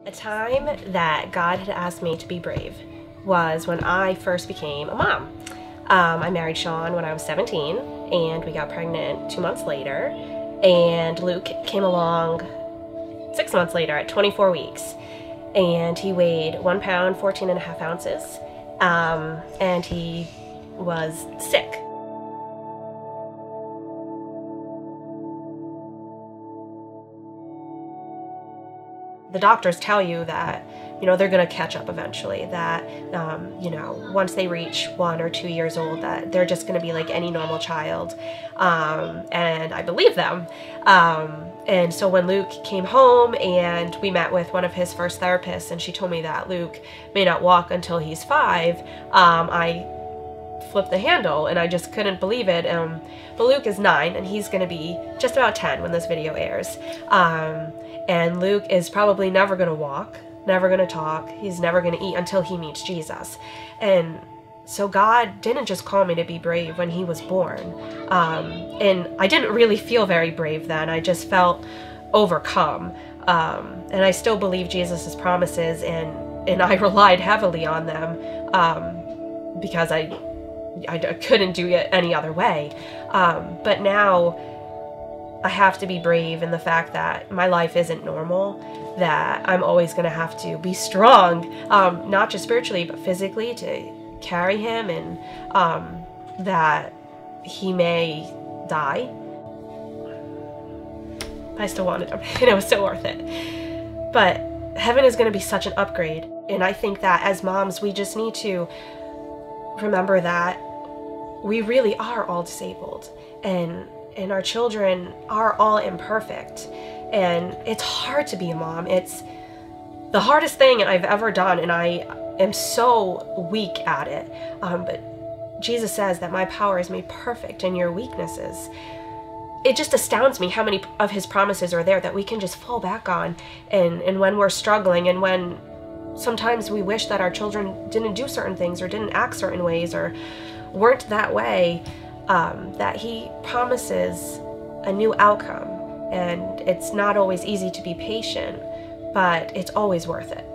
A time that God had asked me to be brave was when I first became a mom. I married Sean when I was 17, and we got pregnant 2 months later, and Luke came along 6 months later at 24 weeks, and he weighed 1 pound 14 and a half ounces, and he was sick. The doctors tell you that, they're going to catch up eventually, that, once they reach 1 or 2 years old, that they're just going to be like any normal child. And I believe them. And so when Luke came home and we met with one of his first therapists, and she told me that Luke may not walk until he's 5, I flipped the handle and I just couldn't believe it. But Luke is 9 and he's going to be just about 10 when this video airs. And Luke is probably never going to walk, never going to talk. He's never going to eat until he meets Jesus. And so God didn't just call me to be brave when he was born. And I didn't really feel very brave then. I just felt overcome. And I still believe Jesus' promises, and I relied heavily on them because I couldn't do it any other way. But now I have to be brave in the fact that my life isn't normal, that I'm always going to have to be strong, not just spiritually, but physically, to carry him, and that he may die. I still wanted him, and it was so worth it. But heaven is going to be such an upgrade, and I think that as moms, we just need to remember that we really are all disabled, and our children are all imperfect, and it's hard to be a mom. It's the hardest thing I've ever done, and I am so weak at it. But Jesus says that my power is made perfect in your weaknesses. It just astounds me how many of his promises are there that we can just fall back on, and when we're struggling, and when sometimes we wish that our children didn't do certain things or didn't act certain ways or weren't that way, that he promises a new outcome. And it's not always easy to be patient, but it's always worth it.